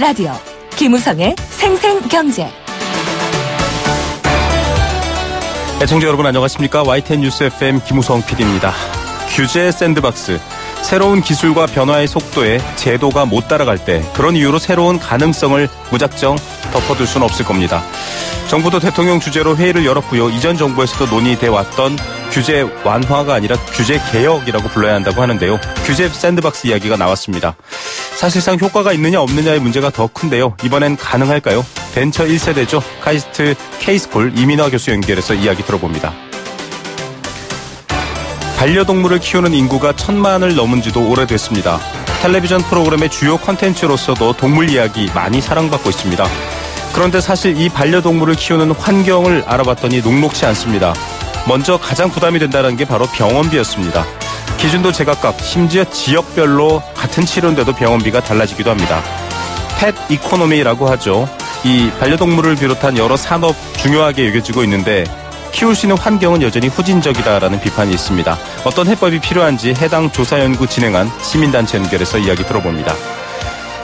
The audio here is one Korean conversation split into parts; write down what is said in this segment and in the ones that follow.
라디오 김우성의 생생경제. 애청자 여러분 안녕하십니까? YTN 뉴스 FM 김우성 PD입니다. 규제 샌드박스. 새로운 기술과 변화의 속도에 제도가 못 따라갈 때 그런 이유로 새로운 가능성을 무작정 덮어둘 수는 없을 겁니다. 정부도 대통령 주재로 회의를 열었고요. 이전 정부에서도 논의돼 왔던 규제 완화가 아니라 규제 개혁이라고 불러야 한다고 하는데요. 규제 샌드박스 이야기가 나왔습니다. 사실상 효과가 있느냐 없느냐의 문제가 더 큰데요. 이번엔 가능할까요? 벤처 1세대죠. 카이스트 K스쿨 이민화 교수 연결해서 이야기 들어봅니다. 반려동물을 키우는 인구가 1000만을 넘은 지도 오래됐습니다. 텔레비전 프로그램의 주요 콘텐츠로서도 동물 이야기 많이 사랑받고 있습니다. 그런데 사실 이 반려동물을 키우는 환경을 알아봤더니 녹록지 않습니다. 먼저 가장 부담이 된다는 게 바로 병원비였습니다. 기준도 제각각, 심지어 지역별로 같은 치료인데도 병원비가 달라지기도 합니다. 펫 이코노미라고 하죠. 이 반려동물을 비롯한 여러 산업 중요하게 여겨지고 있는데 키울 수 있는 환경은 여전히 후진적이다라는 비판이 있습니다. 어떤 해법이 필요한지 해당 조사 연구 진행한 시민단체 연결해서 이야기 들어봅니다.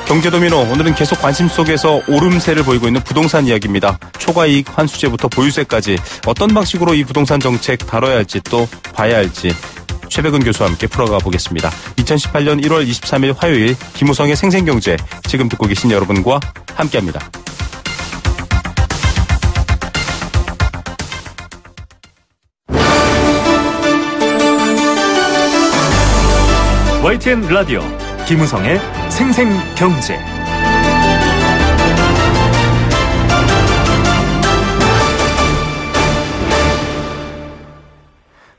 경제도미노, 오늘은 계속 관심 속에서 오름세를 보이고 있는 부동산 이야기입니다. 초과이익 환수제부터 보유세까지 어떤 방식으로 이 부동산 정책 다뤄야 할지 또 봐야 할지 최백은 교수와 함께 풀어가 보겠습니다. 2018년 1월 23일 화요일 김우성의 생생경제, 지금 듣고 계신 여러분과 함께합니다. YTN 라디오 김우성의 생생경제.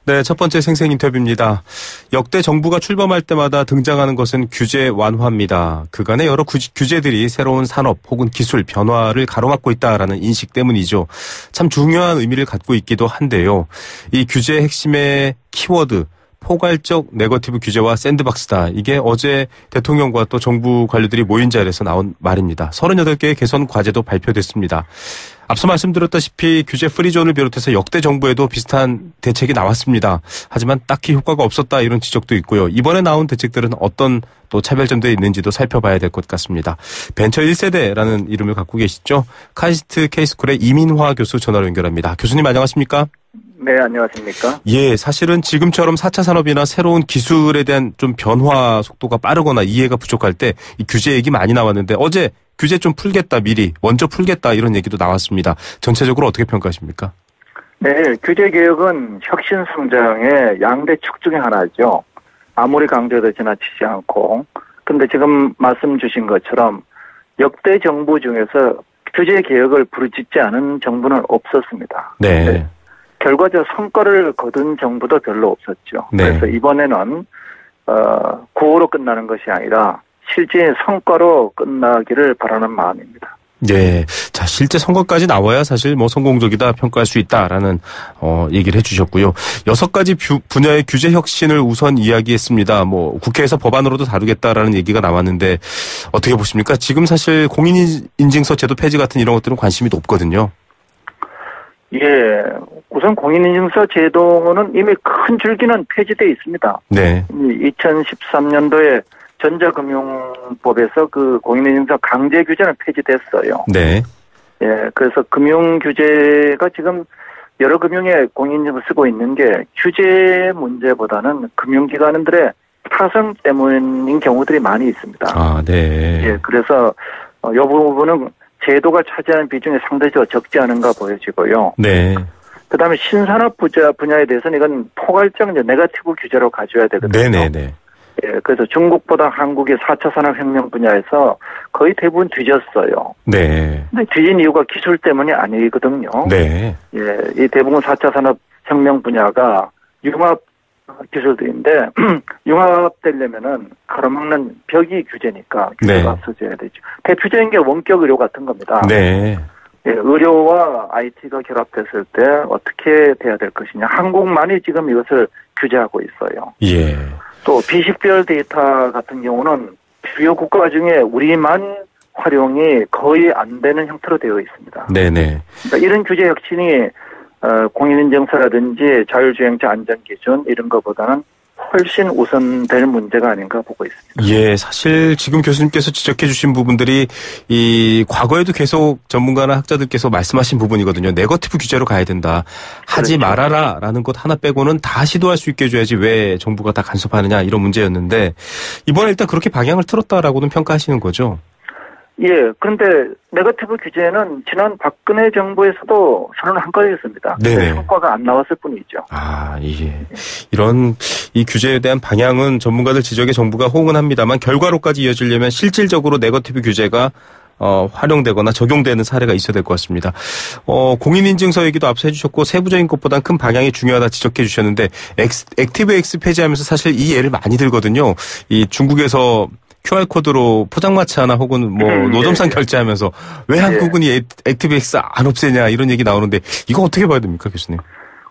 네, 첫 번째 생생 인터뷰입니다. 역대 정부가 출범할 때마다 등장하는 것은 규제 완화입니다. 그간의 여러 규제들이 새로운 산업 혹은 기술 변화를 가로막고 있다라는 인식 때문이죠. 참 중요한 의미를 갖고 있기도 한데요. 이 규제의 핵심의 키워드, 포괄적 네거티브 규제와 샌드박스다. 이게 어제 대통령과 또 정부 관료들이 모인 자리에서 나온 말입니다. 38개의 개선 과제도 발표됐습니다. 앞서 말씀드렸다시피 규제 프리존을 비롯해서 역대 정부에도 비슷한 대책이 나왔습니다. 하지만 딱히 효과가 없었다 이런 지적도 있고요. 이번에 나온 대책들은 어떤 또 차별점들이 있는지도 살펴봐야 될 것 같습니다. 벤처 1세대라는 이름을 갖고 계시죠. 카이스트 K스쿨의 이민화 교수 전화로 연결합니다. 교수님 안녕하십니까? 네, 안녕하십니까? 예, 사실은 지금처럼 4차 산업이나 새로운 기술에 대한 좀 변화 속도가 빠르거나 이해가 부족할 때 이 규제 얘기 많이 나왔는데 어제 규제 좀 풀겠다, 미리 먼저 풀겠다 이런 얘기도 나왔습니다. 전체적으로 어떻게 평가하십니까? 네, 규제 개혁은 혁신 성장의 양대 축 중에 하나죠. 아무리 강조해도 지나치지 않고. 근데 지금 말씀 주신 것처럼 역대 정부 중에서 규제 개혁을 부르짖지 않은 정부는 없었습니다. 네. 결과적 성과를 거둔 정부도 별로 없었죠. 네. 그래서 이번에는 구호로 끝나는 것이 아니라 실제 성과로 끝나기를 바라는 마음입니다. 네. 자, 실제 성과까지 나와야 사실 뭐 성공적이다 평가할 수 있다라는 얘기를 해주셨고요. 6가지 분야의 규제 혁신을 우선 이야기했습니다. 뭐 국회에서 법안으로도 다루겠다라는 얘기가 나왔는데 어떻게 보십니까? 지금 사실 공인인증서 제도 폐지 같은 이런 것들은 관심이 높거든요. 예, 우선 공인인증서 제도는 이미 큰 줄기는 폐지되어 있습니다. 네. 2013년도에 전자금융법에서 그 공인인증서 강제 규제는 폐지됐어요. 네. 예, 그래서 금융 규제가 지금 여러 금융에 공인인증을 쓰고 있는 게 규제 문제보다는 금융기관들의 타성 때문인 경우들이 많이 있습니다. 아, 네. 예, 그래서 이 부분은 제도가 차지하는 비중이 상대적으로 적지 않은가 보여지고요. 네. 그다음에 신산업 분야에 대해서는 이건 포괄적 네거티브 규제로 가져야 되거든요. 네네네. 예, 그래서 중국보다 한국의 4차 산업혁명 분야에서 거의 대부분 뒤졌어요. 네. 근데 뒤진 이유가 기술 때문이 아니거든요. 네. 예, 이 대부분 4차 산업혁명 분야가 융합 기술들인데 융합되려면은 가로막는 벽이 규제니까 규제가 없어져야 되죠. 대표적인 게 원격 의료 같은 겁니다. 네. 예, 의료와 IT가 결합됐을 때 어떻게 돼야 될 것이냐. 한국만이 지금 이것을 규제하고 있어요. 예. 또 비식별 데이터 같은 경우는 주요 국가 중에 우리만 활용이 거의 안 되는 형태로 되어 있습니다. 네네. 그러니까 이런 규제 혁신이 공인인증서라든지 자율주행차 안전기준 이런 것보다는 훨씬 우선될 문제가 아닌가 보고 있습니다. 예, 사실 지금 교수님께서 지적해 주신 부분들이 이 과거에도 계속 전문가나 학자들께서 말씀하신 부분이거든요. 네거티브 규제로 가야 된다. 하지 그렇죠. 말아라라는 것 하나 빼고는 다 시도할 수 있게 해줘야지 왜 정부가 다 간섭하느냐 이런 문제였는데 이번에 일단 그렇게 방향을 틀었다라고는 평가하시는 거죠. 예, 그런데 네거티브 규제는 지난 박근혜 정부에서도 선언한 거였습니다. 네네. 성과가 안 나왔을 뿐이죠. 아, 예. 이런 이 규제에 대한 방향은 전문가들 지적에 정부가 호응은 합니다만 결과로까지 이어지려면 실질적으로 네거티브 규제가 활용되거나 적용되는 사례가 있어야 될 것 같습니다. 공인인증서 얘기도 앞서 해주셨고 세부적인 것보단 큰 방향이 중요하다 지적해 주셨는데 액티브 X 폐지하면서 사실 이 예를 많이 들거든요. 이 중국에서 QR코드로 포장마차 하나 혹은 뭐 노점상 결제하면서 왜 한국은 이 액티브 X 안 없애냐 이런 얘기 나오는데 이거 어떻게 봐야 됩니까 교수님?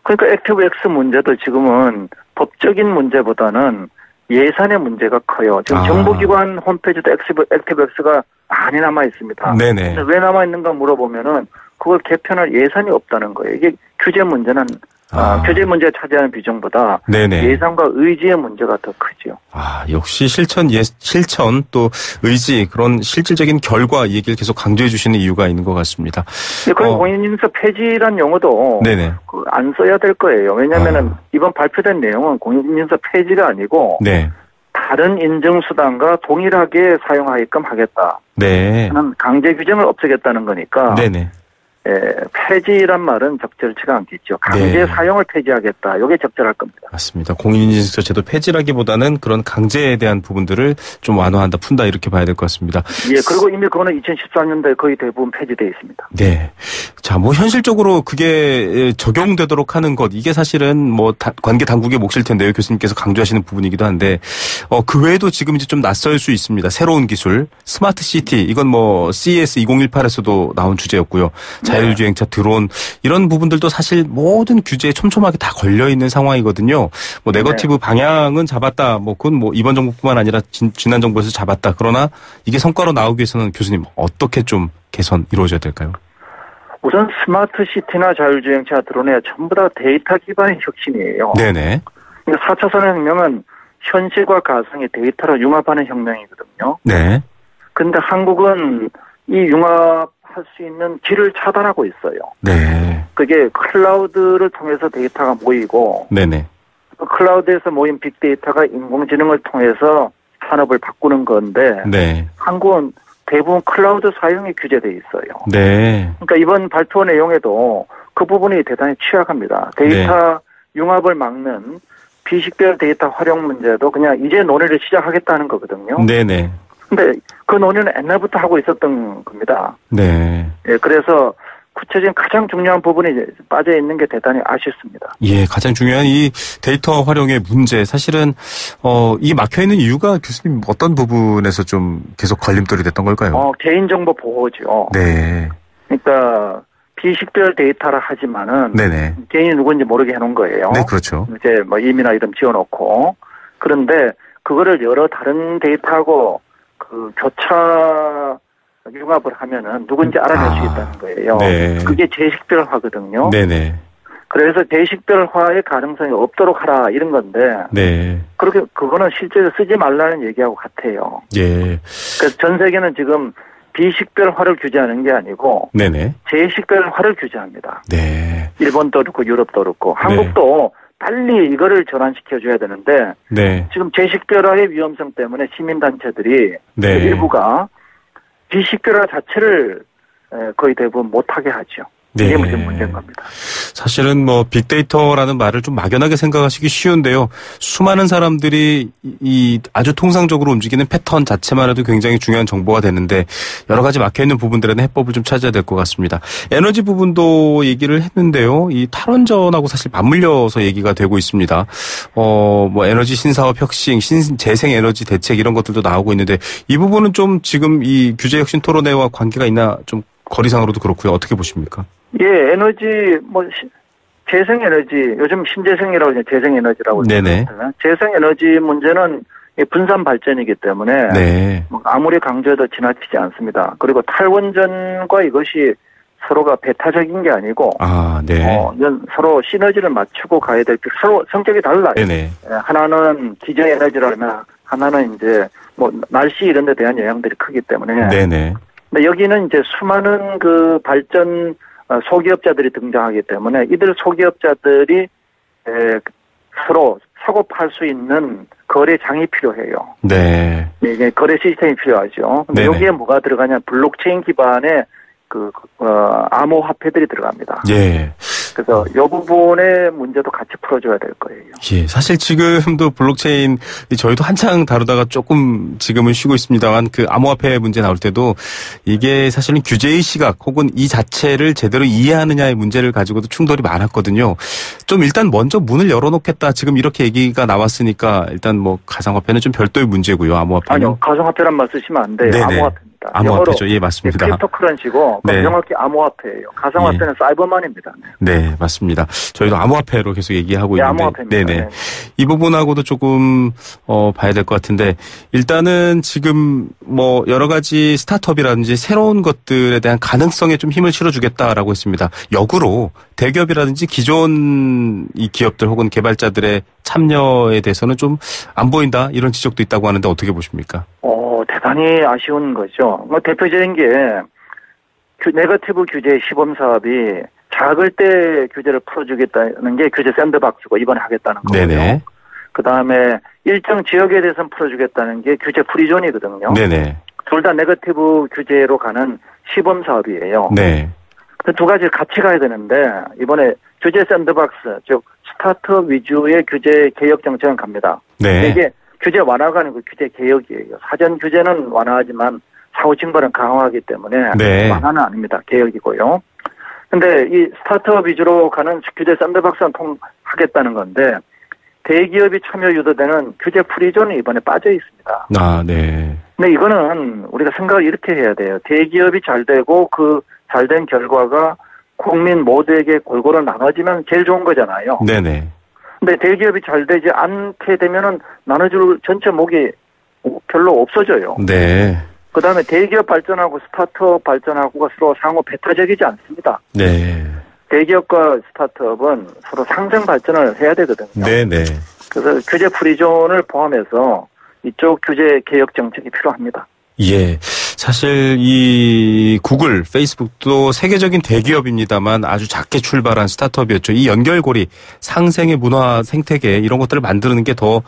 그러니까 액티브 X 문제도 지금은 법적인 문제보다는 예산의 문제가 커요. 지금 정부기관 홈페이지도 액티브 X가 많이 남아 있습니다. 네네. 근데 왜 남아 있는가 물어보면은 그걸 개편할 예산이 없다는 거예요. 이게 규제 문제는 규제 문제 차지하는 비중보다 네네. 예산과 의지의 문제가 더 크죠. 역시 실천 또 의지 그런 실질적인 결과 이 얘기를 계속 강조해 주시는 이유가 있는 것 같습니다. 그리고 공인인증서 폐지란 용어도 네네. 안 써야 될 거예요. 왜냐하면은 이번 발표된 내용은 공인인증서 폐지가 아니고 네. 다른 인증수단과 동일하게 사용하게끔 하겠다. 네. 는 강제 규정을 없애겠다는 거니까. 네네. 폐지란 말은 적절치가 않겠죠. 강제 사용을 폐지하겠다. 이게 적절할 겁니다. 맞습니다. 공인인증서 제도 폐지라기보다는 그런 강제에 대한 부분들을 좀 완화한다, 푼다 이렇게 봐야 될 것 같습니다. 예, 그리고 이미 그거는 2014년도에 거의 대부분 폐지되어 있습니다. 네. 자, 뭐 현실적으로 그게 적용되도록 하는 것 이게 사실은 뭐 관계 당국의 몫일 텐데요. 교수님께서 강조하시는 부분이기도 한데 그 외에도 지금 이제 좀 낯설 수 있습니다. 새로운 기술, 스마트 시티 이건 뭐 CES 2018에서도 나온 주제였고요. 자율주행차, 드론 이런 부분들도 사실 모든 규제에 촘촘하게 다 걸려 있는 상황이거든요. 뭐 네거티브 방향은 잡았다. 뭐 그건 뭐 이번 정부뿐만 아니라 지난 정부에서 잡았다. 그러나 이게 성과로 나오기 위해서는 교수님 어떻게 좀 개선 이루어져야 될까요? 우선 스마트 시티나 자율주행차, 드론에 전부 다 데이터 기반의 혁신이에요. 네네. 그러니까 4차 산업혁명은 현실과 가상의 데이터로 융합하는 혁명이거든요. 네. 근데 한국은 이 융합 할 수 있는 길을 차단하고 있어요. 네. 그게 클라우드를 통해서 데이터가 모이고, 네네. 그 클라우드에서 모인 빅데이터가 인공지능을 통해서 산업을 바꾸는 건데, 네. 한국은 대부분 클라우드 사용이 규제돼 있어요. 네. 그러니까 이번 발표 내용에도 그 부분이 대단히 취약합니다. 데이터 융합을 막는 비식별 데이터 활용 문제도 그냥 이제 논의를 시작하겠다는 거거든요. 네네. 근데 그 논의는 옛날부터 하고 있었던 겁니다. 네. 예, 그래서 구체적인 가장 중요한 부분이 빠져 있는 게 대단히 아쉽습니다. 예, 가장 중요한 이 데이터 활용의 문제. 사실은, 이게 막혀 있는 이유가 교수님 어떤 부분에서 좀 계속 걸림돌이 됐던 걸까요? 개인정보 보호죠. 네. 그러니까 비식별 데이터라 하지만은. 네네. 개인이 누군지 모르게 해놓은 거예요. 네, 그렇죠. 이제 뭐 이미나 이름 지어놓고. 그런데 그거를 여러 다른 데이터하고 그 교차 융합을 하면은 누군지 알아낼 수 있다는 거예요. 네. 그게 재식별화거든요. 네네. 그래서 재식별화의 가능성이 없도록 하라 이런 건데. 네. 그렇게 그거는 실제로 쓰지 말라는 얘기하고 같아요. 예. 그래서 전 세계는 지금 비식별화를 규제하는 게 아니고. 네네. 재식별화를 규제합니다. 네. 일본도 그렇고 유럽도 그렇고 한국도. 빨리 이거를 전환시켜줘야 되는데 네. 지금 재식별화의 위험성 때문에 시민단체들이 네. 일부가 비식별화 자체를 거의 대부분 못하게 하죠. 네. 이게 문제인 겁니다. 사실은 뭐 빅데이터라는 말을 좀 막연하게 생각하시기 쉬운데요. 수많은 사람들이 이 아주 통상적으로 움직이는 패턴 자체만 해도 굉장히 중요한 정보가 되는데 여러 가지 막혀있는 부분들에는 해법을 좀 찾아야 될 것 같습니다. 에너지 부분도 얘기를 했는데요. 이 탈원전하고 사실 맞물려서 얘기가 되고 있습니다. 뭐 에너지 신사업 혁신, 재생에너지 대책 이런 것들도 나오고 있는데 이 부분은 좀 지금 이 규제혁신 토론회와 관계가 있나 좀 거리상으로도 그렇고요. 어떻게 보십니까? 예, 에너지, 재생에너지, 요즘 신재생이라고 하죠. 재생에너지라고. 네네. 재생에너지 문제는 분산 발전이기 때문에. 네. 아무리 강조해도 지나치지 않습니다. 그리고 탈원전과 이것이 서로가 배타적인 게 아니고 이건 서로 시너지를 맞추고 가야 될 서로 성격이 달라요. 네네. 하나는 기저 에너지라면 하나는 이제 뭐 날씨 이런 데 대한 영향들이 크기 때문에. 네네. 근데 여기는 이제 수많은 그 발전 소기업자들이 등장하기 때문에 이들 소기업자들이 서로 사고 팔 수 있는 거래장이 필요해요. 네. 이게 거래 시스템이 필요하죠. 근데 여기에 뭐가 들어가냐? 블록체인 기반의 암호화폐들이 들어갑니다. 예. 그래서 이 부분의 문제도 같이 풀어줘야 될 거예요. 예. 사실 지금도 블록체인 저희도 한창 다루다가 조금 지금은 쉬고 있습니다만 그 암호화폐 문제 나올 때도 이게 사실은 규제의 시각 혹은 이 자체를 제대로 이해하느냐의 문제를 가지고도 충돌이 많았거든요. 좀 일단 먼저 문을 열어놓겠다. 지금 이렇게 얘기가 나왔으니까 일단 뭐 가상화폐는 좀 별도의 문제고요. 암호화폐는. 아니요. 가상화폐란 말 쓰시면 안 돼요. 암호화폐. 암호화폐죠. 예, 맞습니다. 크립토커런시고 정확히 암호화폐예요. 가상화폐는 사이버만입니다. 네, 맞습니다. 저희도 암호화폐로 계속 얘기하고 있는데, 암호화폐입니다. 네네. 이 부분하고도 조금 봐야 될 것 같은데 일단은 지금 뭐 여러 가지 스타트업이라든지 새로운 것들에 대한 가능성에 좀 힘을 실어주겠다라고 했습니다. 역으로 대기업이라든지 기존 이 기업들 혹은 개발자들의 참여에 대해서는 좀 안 보인다 이런 지적도 있다고 하는데 어떻게 보십니까? 대단히 아쉬운 거죠. 뭐 대표적인 게 네거티브 규제 시범 사업이 작을 때 규제를 풀어주겠다는 게 규제 샌드박스고 이번에 하겠다는 거고요. 네네. 그다음에 일정 지역에 대해서는 풀어주겠다는 게 규제 프리존이거든요. 네네. 둘 다 네거티브 규제로 가는 시범 사업이에요. 네. 그 두 가지를 같이 가야 되는데 이번에 규제 샌드박스 즉 스타트업 위주의 규제 개혁 정책은 갑니다. 네. 이게 규제 완화가 아니고 규제 개혁이에요. 사전 규제는 완화하지만 사후 징벌은 강화하기 때문에 완화는 아닙니다. 개혁이고요. 근데 이 스타트업 위주로 가는 규제 샌드박스는 통하겠다는 건데 대기업이 참여 유도되는 규제 프리존이 이번에 빠져 있습니다. 네. 근데 이거는 우리가 생각을 이렇게 해야 돼요. 대기업이 잘 되고 그 잘된 결과가 국민 모두에게 골고루 나눠지면 제일 좋은 거잖아요. 네네. 근데 대기업이 잘 되지 않게 되면은 나눠줄 전체 목이 별로 없어져요. 네. 그 다음에 대기업 발전하고 스타트업 발전하고가 서로 상호 배타적이지 않습니다. 네. 대기업과 스타트업은 서로 상생 발전을 해야 되거든요. 네네. 그래서 규제 프리존을 포함해서 이쪽 규제 개혁 정책이 필요합니다. 예. 사실 이 구글, 페이스북도 세계적인 대기업입니다만 아주 작게 출발한 스타트업이었죠. 이 연결고리, 상생의 문화, 생태계 이런 것들을 만드는 게 더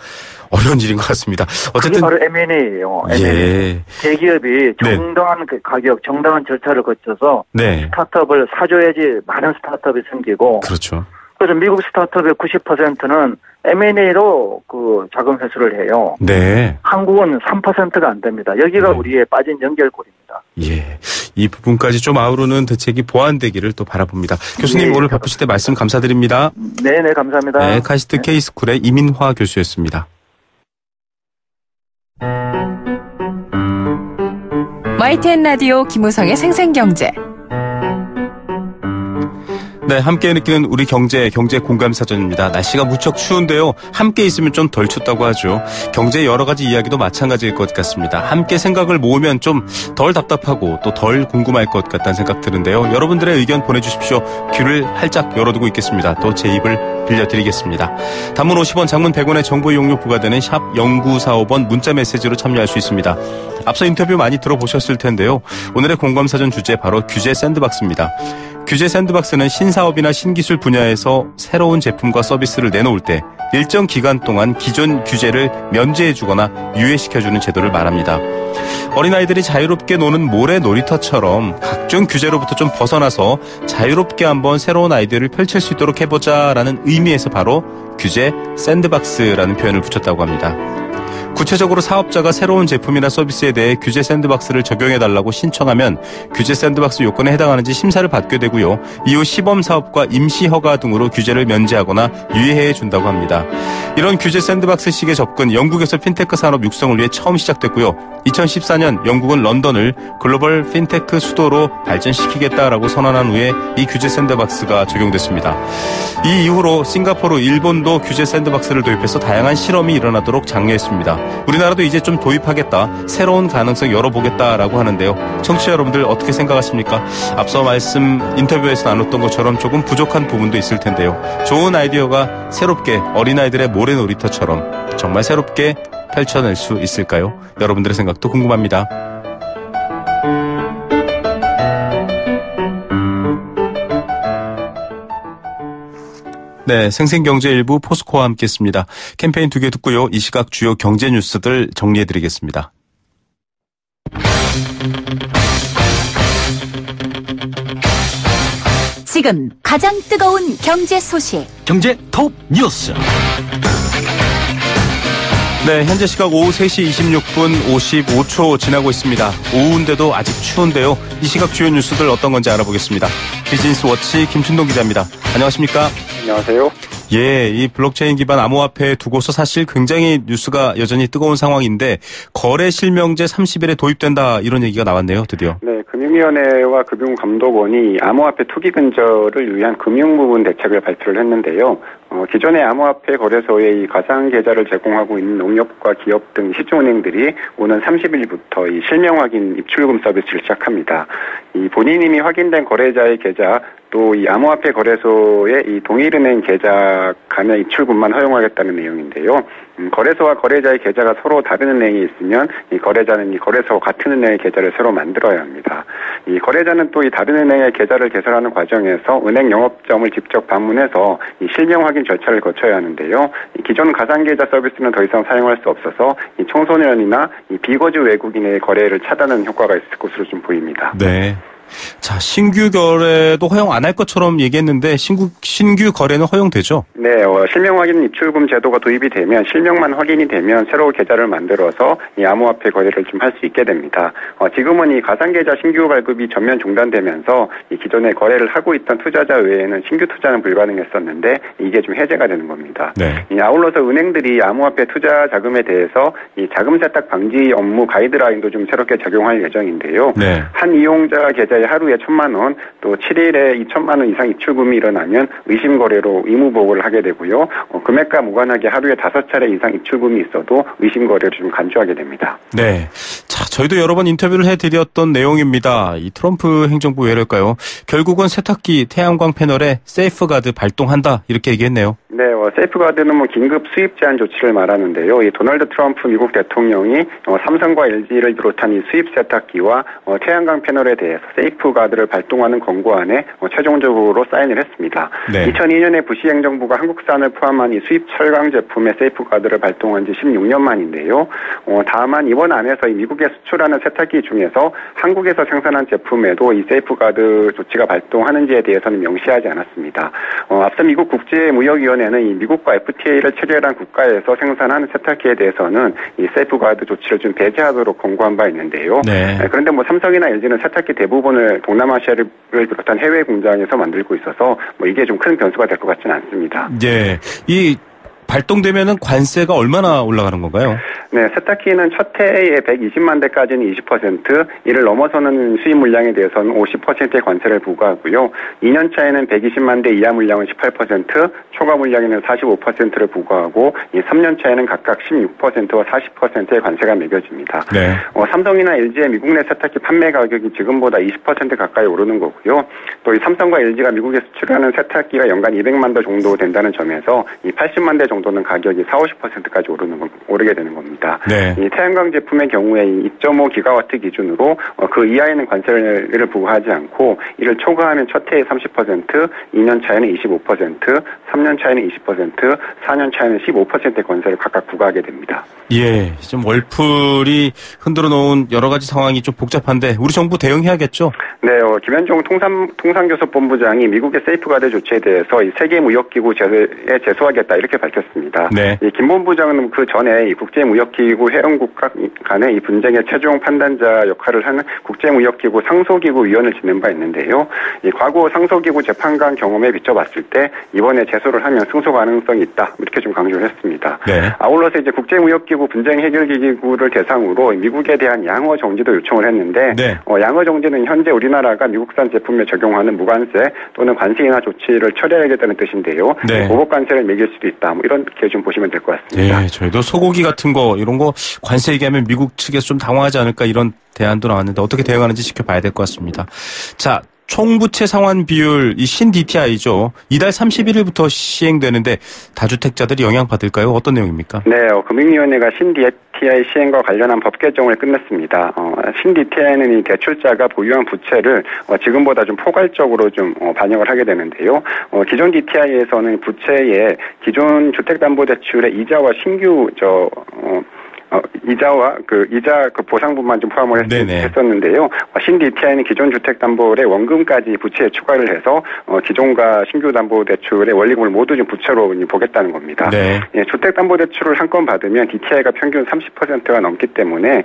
어려운 일인 것 같습니다. 어쨌든 그게 바로 M&A예요. 예. 대기업이 정당한 가격, 정당한 절차를 거쳐서 스타트업을 사줘야지 많은 스타트업이 생기고 그렇죠. 그래서 미국 스타트업의 90%는 M&A로 그 자금 회수를 해요. 네. 한국은 3%가 안 됩니다. 여기가 우리의 빠진 연결고리입니다. 예. 이 부분까지 좀 아우르는 대책이 보완되기를 또 바라봅니다. 교수님 오늘 바쁘실 때 말씀 감사드립니다. 네네, 감사합니다. 네, 카이스트 K스쿨의 이민화 교수였습니다. YTN 라디오 김우성의 생생경제. 네, 함께 느끼는 우리 경제 공감 사전입니다. 날씨가 무척 추운데요. 함께 있으면 좀 덜 춥다고 하죠. 경제의 여러 가지 이야기도 마찬가지일 것 같습니다. 함께 생각을 모으면 좀 덜 답답하고 또 덜 궁금할 것 같다는 생각 드는데요. 여러분들의 의견 보내주십시오. 귀를 활짝 열어두고 있겠습니다. 또 제 입을 빌려드리겠습니다. 단문 50원, 장문 100원의 정보 이용료 부과되는 샵 0945번 문자 메시지로 참여할 수 있습니다. 앞서 인터뷰 많이 들어보셨을 텐데요. 오늘의 공감사전 주제 바로 규제 샌드박스입니다. 규제 샌드박스는 신사업이나 신기술 분야에서 새로운 제품과 서비스를 내놓을 때 일정 기간 동안 기존 규제를 면제해주거나 유예시켜주는 제도를 말합니다. 어린아이들이 자유롭게 노는 모래 놀이터처럼 각종 규제로부터 좀 벗어나서 자유롭게 한번 새로운 아이디어를 펼칠 수 있도록 해보자라는 의미에서 바로 규제 샌드박스라는 표현을 붙였다고 합니다. 구체적으로 사업자가 새로운 제품이나 서비스에 대해 규제 샌드박스를 적용해달라고 신청하면 규제 샌드박스 요건에 해당하는지 심사를 받게 되고요. 이후 시범 사업과 임시 허가 등으로 규제를 면제하거나 유예해 준다고 합니다. 이런 규제 샌드박스식의 접근, 영국에서 핀테크 산업 육성을 위해 처음 시작됐고요. 2014년 영국은 런던을 글로벌 핀테크 수도로 발전시키겠다라고 선언한 후에 이 규제 샌드박스가 적용됐습니다. 이 이후로 싱가포르, 일본도 규제 샌드박스를 도입해서 다양한 실험이 일어나도록 장려했습니다. 우리나라도 이제 좀 도입하겠다, 새로운 가능성 열어보겠다라고 하는데요. 청취자 여러분들 어떻게 생각하십니까? 앞서 인터뷰에서 나눴던 것처럼 조금 부족한 부분도 있을 텐데요. 좋은 아이디어가 새롭게 어린아이들의 모래놀이터처럼 정말 새롭게 펼쳐낼 수 있을까요? 여러분들의 생각도 궁금합니다. 네, 생생경제 일부 포스코와 함께했습니다. 캠페인 2개 듣고요. 이 시각 주요 경제 뉴스들 정리해드리겠습니다. 지금 가장 뜨거운 경제 소식. 경제 톱 뉴스. 네, 현재 시각 오후 3시 26분 55초 지나고 있습니다. 오후인데도 아직 추운데요. 이 시각 주요 뉴스들 어떤 건지 알아보겠습니다. 비즈니스 워치 김춘동 기자입니다. 안녕하십니까? 안녕하세요. 예, 이 블록체인 기반 암호화폐 두고서 사실 굉장히 뉴스가 여전히 뜨거운 상황인데 거래 실명제 30일에 도입된다 이런 얘기가 나왔네요, 드디어. 네, 금융위원회와 금융감독원이 암호화폐 투기 근절을 위한 금융부분 대책을 발표를 했는데요. 기존의 암호화폐 거래소에 이 가상 계좌를 제공하고 있는 농협과 기업 등 시중은행들이 오는 30일부터 이 실명 확인 입출금 서비스를 시작합니다. 이 본인 이미 확인된 거래자의 계좌 또 이 암호화폐 거래소의 이 동일은행 계좌 간의 입출금만 허용하겠다는 내용인데요. 거래소와 거래자의 계좌가 서로 다른 은행에 있으면 이 거래자는 이 거래소와 같은 은행의 계좌를 새로 만들어야 합니다. 이 거래자는 또 이 다른 은행의 계좌를 개설하는 과정에서 은행 영업점을 직접 방문해서 이 실명 확인 절차를 거쳐야 하는데요. 이 기존 가상계좌 서비스는 더 이상 사용할 수 없어서 이 청소년이나 이 비거주 외국인의 거래를 차단하는 효과가 있을 것으로 좀 보입니다. 네. 자, 신규 거래도 허용 안 할 것처럼 얘기했는데 신규 거래는 허용되죠? 네, 실명 확인 입출금 제도가 도입이 되면 실명만 확인이 되면 새로 계좌를 만들어서 이 암호화폐 거래를 좀 할 수 있게 됩니다. 지금은 이 가상계좌 신규 발급이 전면 중단되면서 이 기존에 거래를 하고 있던 투자자 외에는 신규 투자는 불가능했었는데 이게 좀 해제가 되는 겁니다. 네. 아울러서 은행들이 암호화폐 투자 자금에 대해서 이 자금 세탁 방지 업무 가이드라인도 좀 새롭게 적용할 예정인데요. 네. 한 이용자 계좌에 하루에 1,000만 원, 또 7일에 2,000만 원 이상 입출금이 일어나면 의심 거래로 의무 보고를 하게 되고요. 금액과 무관하게 하루에 5차례 이상 입출금이 있어도 의심 거래를 좀 간주하게 됩니다. 네. 자, 저희도 여러 번 인터뷰를 해드렸던 내용입니다. 이 트럼프 행정부 외래일까요? 결국은 세탁기 태양광 패널에 세이프가드 발동한다 이렇게 얘기했네요. 네, 세이프가드는 긴급 수입 제한 조치를 말하는데요. 이 도널드 트럼프 미국 대통령이 삼성과 LG를 비롯한 이 수입 세탁기와 태양광 패널에 대해서 세이프가드를 발동하는 권고안에 최종적으로 사인을 했습니다. 네. 2002년에 부시 행정부가 한국산을 포함한 이 수입 철강 제품의 세이프가드를 발동한 지 16년 만인데요. 다만 이번 안에서 이 미국에 수출하는 세탁기 중에서 한국에서 생산한 제품에도 이 세이프가드 조치가 발동하는지에 대해서는 명시하지 않았습니다. 앞서 미국 국제무역위원회는 이 미국과 FTA를 체결한 국가에서 생산한 세탁기에 대해서는 이 세이프가드 조치를 좀 배제하도록 권고한 바 있는데요. 네. 그런데 삼성이나 LG는 세탁기 대부분을 동남아시아를 비롯한 해외 공장에서 만들고 있어서 이게 좀 큰 변수가 될 것 같지는 않습니다. 네. 이 발동되면은 관세가 얼마나 올라가는 건가요? 네, 세탁기는 첫 해에 120만 대까지는 20%, 이를 넘어서는 수입 물량에 대해서는 50%의 관세를 부과하고요. 2년 차에는 120만 대 이하 물량은 18%, 초과 물량에는 45%를 부과하고, 이 3년 차에는 각각 16%와 40%의 관세가 매겨집니다. 네. 삼성이나 LG의 미국 내 세탁기 판매 가격이 지금보다 20% 가까이 오르는 거고요. 또 이 삼성과 LG가 미국에 수출하는 세탁기가 연간 200만 대 정도 된다는 점에서 이 80만 대 정도는 가격이 40~50%까지 오르게 되는 겁니다. 네. 이 태양광 제품의 경우에 2.5 기가와트 기준으로 그 이하에는 관세를 부과하지 않고 이를 초과하면 첫 해에 30%, 2년 차에는 25%, 3년 차에는 20%, 4년 차에는 15%의 관세를 각각 부과하게 됩니다. 예, 좀 월풀이 흔들어 놓은 여러 가지 상황이 좀 복잡한데 우리 정부 대응해야겠죠? 네, 김현종 통상교섭본부장이 미국의 세이프가드 조치에 대해서 이 세계무역기구에 제소하겠다 이렇게 밝혔습니다. 네. 이 김 본부장은 그 전에 이 국제무역기구 회원국 간의 이 분쟁의 최종 판단자 역할을 하는 국제무역기구 상소기구 위원을 지낸 바 있는데요. 이 과거 상소기구 재판관 경험에 비춰봤을 때 이번에 제소를 하면 승소 가능성이 있다 이렇게 좀 강조를 했습니다. 네. 아울러서 이제 국제무역기구 분쟁 해결기구를 대상으로 미국에 대한 양어 정지도 요청을 했는데 네. 양어 정지는 현재 우리나라가 미국산 제품에 적용하는 무관세 또는 관세 인하 조치를 철회하겠다는 뜻인데요. 네. 보복 관세를 매길 수도 있다. 이렇게 좀 보시면 될 것 같습니다. 예, 저희도 소고기 같은 거 이런 거 관세 얘기하면 미국 측에서 좀 당황하지 않을까 이런 대안도 나왔는데 어떻게 대응하는지 지켜봐야 될 것 같습니다. 자, 총부채 상환 비율 이 신DTI죠. 이달 31일부터 시행되는데 다주택자들이 영향받을까요? 어떤 내용입니까? 네, 금융위원회가 신DTI 시행과 관련한 법 개정을 끝냈습니다. 신DTI는 이 대출자가 보유한 부채를 지금보다 좀 포괄적으로 좀 반영을 하게 되는데요. 기존 DTI에서는 부채에 기존 주택담보대출의 이자와 신규 이자 보상분만 좀 포함을 했었는데요. 신DTI는 기존 주택담보의 원금까지 부채에 추가를 해서 기존과 신규 담보대출의 원리금을 모두 좀 부채로 보겠다는 겁니다. 네. 예, 주택담보대출을 한 건 받으면 DTI가 평균 30%가 넘기 때문에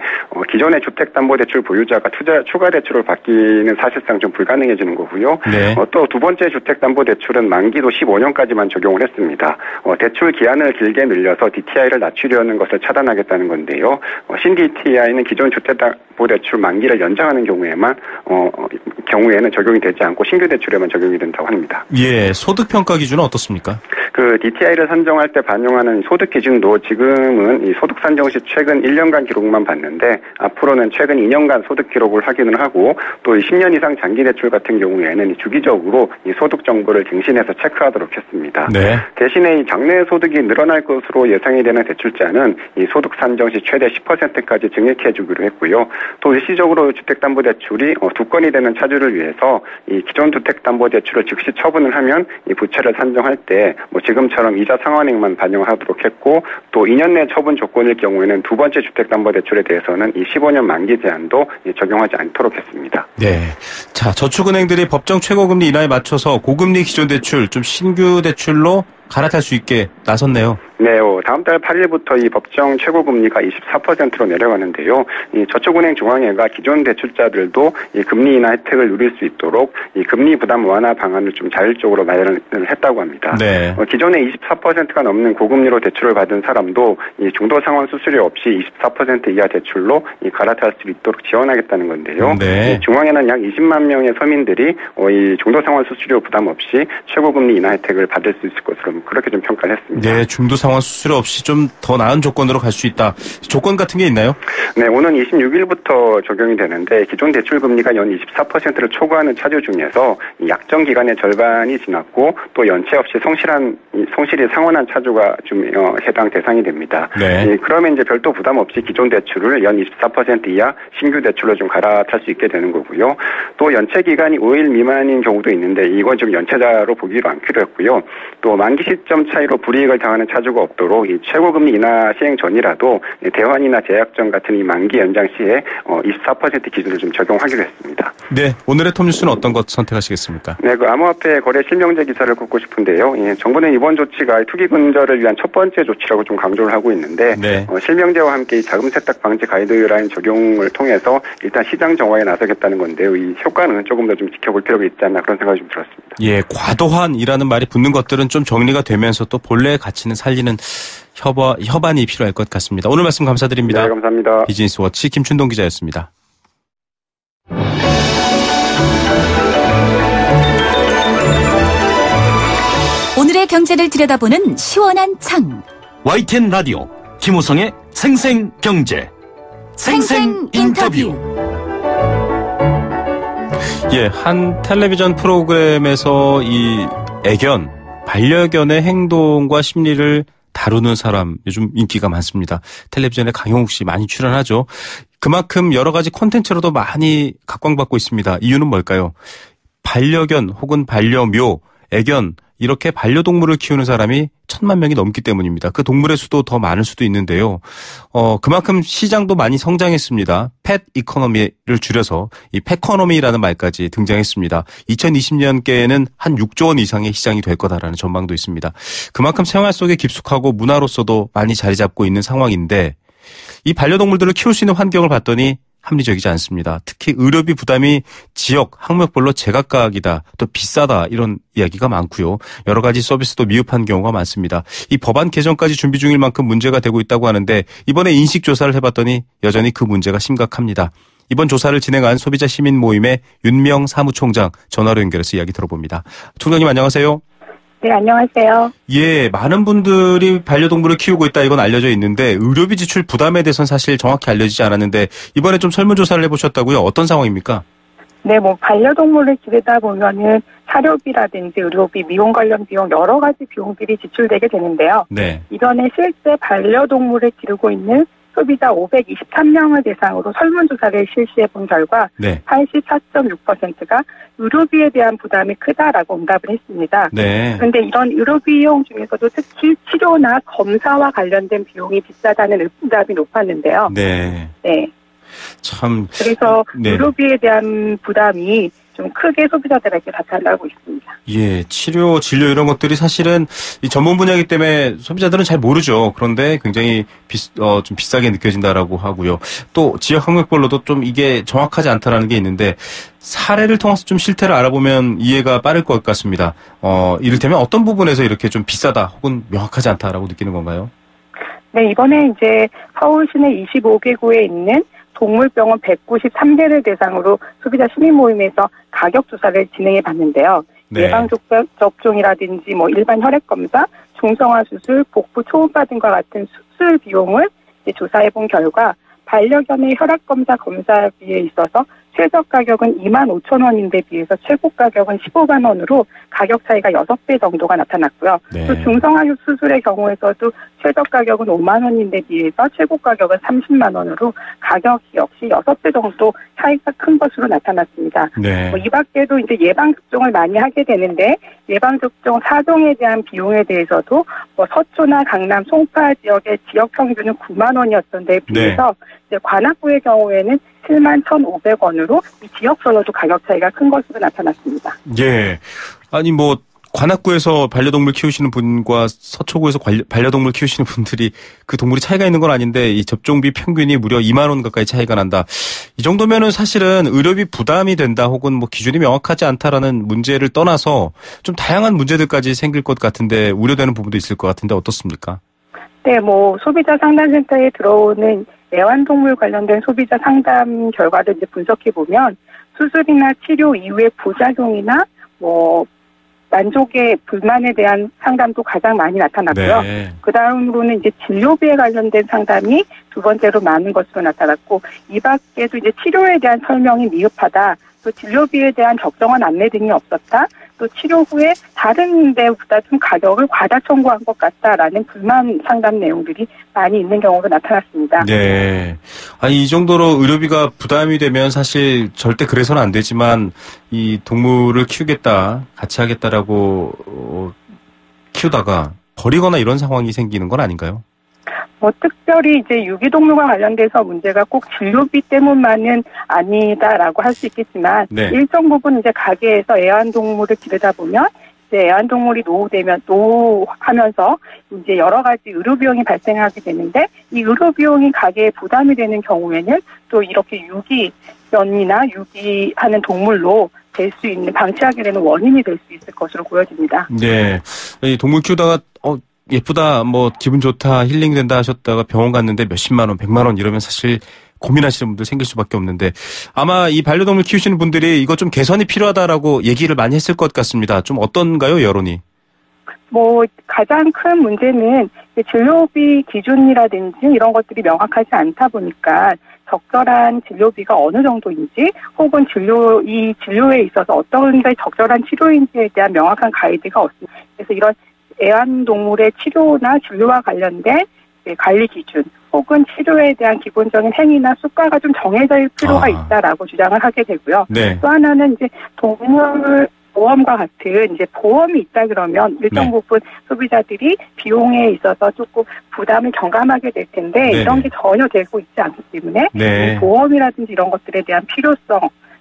기존의 주택담보대출 보유자가 추가 대출을 받기는 사실상 좀 불가능해지는 거고요. 네. 또 두 번째 주택담보대출은 만기도 15년까지만 적용을 했습니다. 대출 기한을 길게 늘려서 DTI를 낮추려는 것을 차단하겠다는 건데요. 신DTI는 기존 주택담보대출 만기를 연장하는 경우에는 적용이 되지 않고 신규 대출에만 적용이 된다고 합니다. 예, 소득 평가 기준은 어떻습니까? 그 DTI를 산정할 때 반영하는 소득 기준도 지금은 이 소득 산정 시 최근 1년간 기록만 봤는데 앞으로는 최근 2년간 소득 기록을 확인을 하고 또 10년 이상 장기 대출 같은 경우에는 주기적으로 이 소득 정보를 갱신해서 체크하도록 했습니다. 네. 대신에 이 장래 소득이 늘어날 것으로 예상이 되는 대출자는 이 소득 산정 시 최대 10%까지 증액해 주기로 했고요. 또 일시적으로 주택담보대출이 두 건이 되는 차주를 위해서 이 기존 주택담보대출을 즉시 처분을 하면 이 부채를 산정할 때 지금처럼 이자 상환액만 반영하도록 했고 또 2년 내 처분 조건일 경우에는 두 번째 주택담보대출에 대해서는 이 15년 만기 제한도 적용하지 않도록 했습니다. 네. 자, 저축은행들이 법정 최고금리 인하에 맞춰서 고금리 기존 대출 좀 신규 대출로 갈아탈 수 있게 나섰네요. 네, 다음 달 8일부터 이 법정 최고금리가 24%로 내려가는데요. 이 저축은행 중앙회가 기존 대출자들도 이 금리 인하 혜택을 누릴 수 있도록 이 금리 부담 완화 방안을 좀 자율적으로 마련을 했다고 합니다. 네. 기존에 24%가 넘는 고금리로 대출을 받은 사람도 이 중도 상환 수수료 없이 24% 이하 대출로 이 갈아탈 수 있도록 지원하겠다는 건데요. 네. 중앙회는 약 20만 명의 서민들이 이 중도 상환 수수료 부담 없이 최고금리 인하 혜택을 받을 수 있을 것으로 그렇게 좀 평가를 했습니다. 네, 중도 상환 수수료 없이 좀 더 나은 조건으로 갈 수 있다. 조건 같은 게 있나요? 네, 오는 26일부터 적용이 되는데 기존 대출 금리가 연 24%를 초과하는 차주 중에서 약정 기간의 절반이 지났고 또 연체 없이 성실히 상환한 차주가 좀 해당 대상이 됩니다. 네. 그러면 이제 별도 부담 없이 기존 대출을 연 24% 이하 신규 대출로 좀 갈아탈 수 있게 되는 거고요. 또 연체 기간이 5일 미만인 경우도 있는데 이건 좀 연체자로 보기로 않기로 했고요. 또 만기 시점 차이로 불이익을 당하는 차주가 없도록 이 최고금리 인하 시행 전이라도 대환이나 재약정 같은 이 만기 연장 시에 24% 기준을 좀 적용하기로 했습니다. 네, 오늘의 톱뉴스는 어떤 것 선택하시겠습니까? 네, 그 암호화폐 거래 실명제 기사를 꼽고 싶은데요. 예, 정부는 이번 조치가 투기 근절을 위한 첫 번째 조치라고 좀 강조를 하고 있는데 네. 실명제와 함께 이 자금 세탁 방지 가이드라인 적용을 통해서 일단 시장 정화에 나서겠다는 건데요. 이 효과는 조금 더 좀 지켜볼 필요가 있지 않나 그런 생각이 좀 들었습니다. 예, 과도한이라는 말이 붙는 것들은 좀 정리가 되면서 또 본래의 가치는 살리는 협안이 필요할 것 같습니다. 오늘 말씀 감사드립니다. 네, 감사합니다. 비즈니스워치 김춘동 기자였습니다. 오늘의 경제를 들여다보는 시원한 창. YTN 라디오 김호성의 생생경제 생생인터뷰. 예, 한 텔레비전 프로그램에서 이 반려견의 행동과 심리를 다루는 사람 요즘 인기가 많습니다. 텔레비전에 강용욱 씨 많이 출연하죠. 그만큼 여러 가지 콘텐츠로도 많이 각광받고 있습니다. 이유는 뭘까요? 반려견 혹은 반려묘, 애견 이렇게 반려동물을 키우는 사람이 1,000만 명이 넘기 때문입니다. 그 동물의 수도 더 많을 수도 있는데요. 그만큼 시장도 많이 성장했습니다. 펫 이코노미를 줄여서 이 펫코노미라는 말까지 등장했습니다. 2020년께에는 한 6조 원 이상의 시장이 될 거다라는 전망도 있습니다. 그만큼 생활 속에 깊숙하고 문화로서도 많이 자리 잡고 있는 상황인데 이 반려동물들을 키울 수 있는 환경을 봤더니 합리적이지 않습니다. 특히 의료비 부담이 지역, 항목별로 제각각이다, 또 비싸다 이런 이야기가 많고요. 여러 가지 서비스도 미흡한 경우가 많습니다. 이 법안 개정까지 준비 중일 만큼 문제가 되고 있다고 하는데 이번에 인식조사를 해봤더니 여전히 그 문제가 심각합니다. 이번 조사를 진행한 소비자 시민 모임의 윤명 사무총장 전화로 연결해서 이야기 들어봅니다. 총장님 안녕하세요. 네, 안녕하세요. 예, 많은 분들이 반려동물을 키우고 있다 이건 알려져 있는데 의료비 지출 부담에 대해서는 사실 정확히 알려지지 않았는데 이번에 좀 설문조사를 해보셨다고요? 어떤 상황입니까? 네, 반려동물을 기르다 보면은 사료비라든지 의료비, 미용 관련 비용 여러 가지 비용들이 지출되게 되는데요. 네. 이번에 실제 반려동물을 기르고 있는 소비자 523명을 대상으로 설문조사를 실시해 본 결과 네. 84.6%가 의료비에 대한 부담이 크다라고 응답을 했습니다. 네. 그런데 이런 의료비용 중에서도 특히 치료나 검사와 관련된 비용이 비싸다는 응답이 높았는데요. 네. 네. 참. 그래서 네. 의료비에 대한 부담이 좀 크게 소비자들에게 나타나고 있습니다. 예, 치료, 진료 이런 것들이 사실은 이 전문 분야이기 때문에 소비자들은 잘 모르죠. 그런데 굉장히 좀 비싸게 느껴진다라고 하고요. 또 지역 학력별로도 좀 이게 정확하지 않다라는 게 있는데 사례를 통해서 좀 실태를 알아보면 이해가 빠를 것 같습니다. 이를테면 어떤 부분에서 이렇게 좀 비싸다 혹은 명확하지 않다라고 느끼는 건가요? 네, 이번에 이제 서울 시내 25개구에 있는 동물병원 193개를 대상으로 소비자 시민 모임에서 가격 조사를 진행해 봤는데요. 네. 예방 접종이라든지 일반 혈액 검사, 중성화 수술, 복부 초음파 등과 같은 수술 비용을 조사해 본 결과 반려견의 혈액 검사비에 있어서 최저 가격은 25,000원인데 비해서 최고 가격은 15만 원으로 가격 차이가 6배 정도가 나타났고요. 네. 또 중성화 수술의 경우에서도 최저 가격은 5만 원인데 비해서 최고 가격은 30만 원으로 가격이 역시 6배 정도 차이가 큰 것으로 나타났습니다. 네. 이 밖에도 이제 예방접종을 많이 하게 되는데 예방접종 4종에 대한 비용에 대해서도 서초나 강남, 송파 지역의 지역 평균은 9만 원이었던데 비해서 이제 관악구의 경우에는 7만 1,500원으로 이 지역별로도 가격 차이가 큰 것으로 나타났습니다. 예. 아니 관악구에서 반려동물 키우시는 분과 서초구에서 반려동물 키우시는 분들이 그 동물이 차이가 있는 건 아닌데 이 접종비 평균이 무려 2만 원 가까이 차이가 난다. 이 정도면은 사실은 의료비 부담이 된다 혹은 기준이 명확하지 않다라는 문제를 떠나서 좀 다양한 문제들까지 생길 것 같은데 우려되는 부분도 있을 것 같은데 어떻습니까? 네, 소비자 상담센터에 들어오는 애완동물 관련된 소비자 상담 결과를 이제 분석해 보면 수술이나 치료 이후의 부작용이나 만족의 불만에 대한 상담도 가장 많이 나타났고요. 네. 그 다음으로는 이제 진료비에 관련된 상담이 두 번째로 많은 것으로 나타났고, 이 밖에도 이제 치료에 대한 설명이 미흡하다, 또 진료비에 대한 적정한 안내 등이 없었다, 또 치료 후에 다른 데보다 좀 가격을 과다 청구한 것 같다라는 불만 상담 내용들이 많이 있는 경우가 나타났습니다. 네. 아니, 이 정도로 의료비가 부담이 되면 사실 절대 그래서는 안 되지만 이 동물을 키우겠다, 같이 하겠다라고 키우다가 버리거나 이런 상황이 생기는 건 아닌가요? 특별히 이제 유기동물과 관련돼서 문제가 꼭 진료비 때문만은 아니다라고 할 수 있겠지만, 네. 일정 부분 이제 가게에서 애완동물을 기르다 보면 이제 애완동물이 노후하면서 이제 여러 가지 의료 비용이 발생하게 되는데, 이 의료 비용이 가게에 부담이 되는 경우에는 또 이렇게 유기견이나 유기하는 동물로 될 수 있는, 방치하게 되는 원인이 될 수 있을 것으로 보여집니다. 네. 이 동물 키우다가 예쁘다, 기분 좋다, 힐링된다 하셨다가 병원 갔는데 몇십만 원, 100만 원 이러면 사실 고민하시는 분들 생길 수밖에 없는데, 아마 이 반려동물 키우시는 분들이 이거 좀 개선이 필요하다라고 얘기를 많이 했을 것 같습니다. 좀 어떤가요, 여론이? 가장 큰 문제는 진료비 기준이라든지 이런 것들이 명확하지 않다 보니까 적절한 진료비가 어느 정도인지, 혹은 진료에 있어서 어떤 게 적절한 치료인지에 대한 명확한 가이드가 없습니다. 그래서 이런 애완동물의 치료나 진료와 관련된 관리 기준, 혹은 치료에 대한 기본적인 행위나 수가가 좀 정해질 필요가 있다라고 주장을 하게 되고요. 네. 또 하나는 이제 동물 보험과 같은 이제 보험이 있다 그러면 일정 부분 소비자들이 비용에 있어서 조금 부담을 경감하게 될 텐데, 네네. 이런 게 전혀 되고 있지 않기 때문에 이 보험이라든지 이런 것들에 대한 필요성,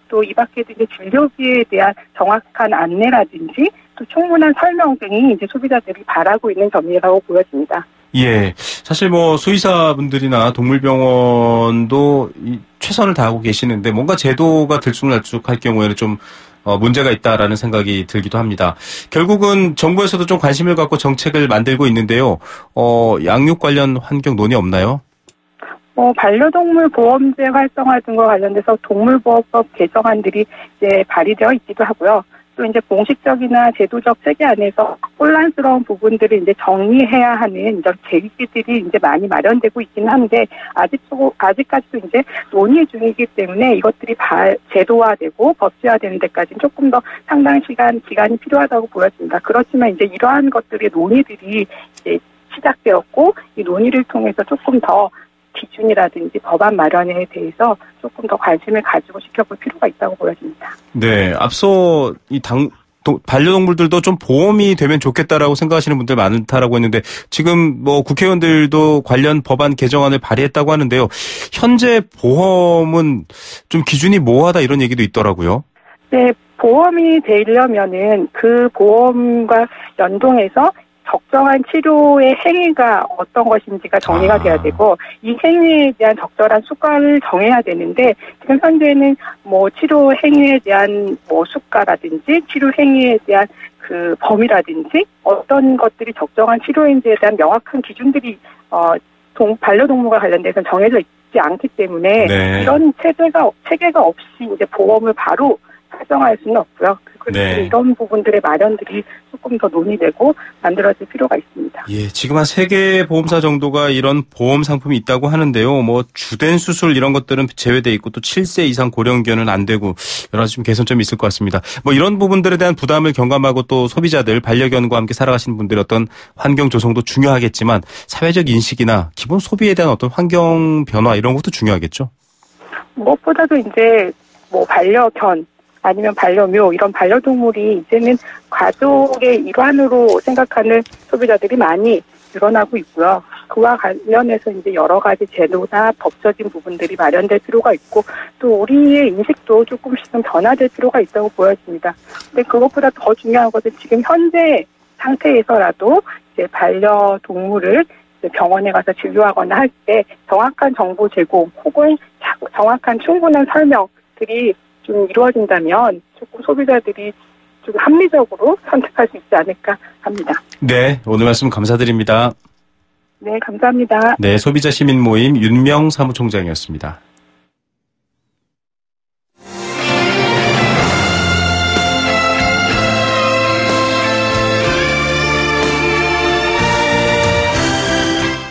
또 이 밖에도 이제 진료비에 대한 정확한 안내라든지 또 충분한 설명 등이 이제 소비자들이 바라고 있는 점이라고 보여집니다. 예. 사실 수의사분들이나 동물병원도 최선을 다하고 계시는데 뭔가 제도가 들쑥날쑥할 경우에는 좀 문제가 있다라는 생각이 들기도 합니다. 결국은 정부에서도 좀 관심을 갖고 정책을 만들고 있는데요. 양육 관련 환경 논의 없나요? 반려동물 보험제 활성화 등과 관련돼서 동물보호법 개정안들이 이제 발의되어 있기도 하고요. 또 이제 공식적이나 제도적 체계 안에서 혼란스러운 부분들을 이제 정리해야 하는 이런 계기들이 이제 많이 마련되고 있긴 한데 아직까지도 이제 논의 중이기 때문에 이것들이 제도화되고 법제화되는 데까지는 조금 더 상당 기간이 필요하다고 보여집니다. 그렇지만 이제 이러한 것들의 논의들이 이제 시작되었고 이 논의를 통해서 조금 더 기준이라든지 법안 마련에 대해서 조금 더 관심을 가지고 지켜볼 필요가 있다고 보여집니다. 네, 앞서 반려동물들도 좀 보험이 되면 좋겠다라고 생각하시는 분들 많다라고 했는데 지금 뭐 국회의원들도 관련 법안 개정안을 발의했다고 하는데요. 현재 보험은 좀 기준이 모호하다 이런 얘기도 있더라고요. 네, 보험이 되려면은 그 보험과 연동해서 적정한 치료의 행위가 어떤 것인지가 정리가 돼야 되고 이 행위에 대한 적절한 수가를 정해야 되는데 지금 현재는 뭐 치료 행위에 대한 뭐 수가라든지 치료 행위에 대한 그 범위라든지 어떤 것들이 적정한 치료인지에 대한 명확한 기준들이 반려동물과 관련돼서 정해져 있지 않기 때문에 네. 이런 체계가 없이 이제 보험을 바로 설정할 수는 없고요. 네. 이런 부분들의 마련들이 조금 더 논의되고 만들어질 필요가 있습니다. 예, 지금 한 3개 보험사 정도가 이런 보험 상품이 있다고 하는데요. 뭐 주된 수술 이런 것들은 제외돼 있고 또 7세 이상 고령견은 안 되고 여러 가지 좀 개선점이 있을 것 같습니다. 뭐 이런 부분들에 대한 부담을 경감하고 또 소비자들 반려견과 함께 살아가시는 분들의 어떤 환경 조성도 중요하겠지만 사회적 인식이나 기본 소비에 대한 어떤 환경 변화 이런 것도 중요하겠죠. 무엇보다도 이제 뭐 반려견 아니면 반려묘 이런 반려동물이 이제는 가족의 일환으로 생각하는 소비자들이 많이 늘어나고 있고요. 그와 관련해서 이제 여러 가지 제도나 법적인 부분들이 마련될 필요가 있고 또 우리의 인식도 조금씩은 변화될 필요가 있다고 보여집니다. 근데 그것보다 더 중요한 것은 지금 현재 상태에서라도 이제 반려동물을 병원에 가서 진료하거나 할 때 정확한 정보 제공 혹은 정확한 충분한 설명들이 좀 이루어진다면 조금 소비자들이 좀 합리적으로 선택할 수 있지 않을까 합니다. 네, 오늘 말씀 감사드립니다. 네, 감사합니다. 네, 소비자 시민 모임 윤명 사무총장이었습니다.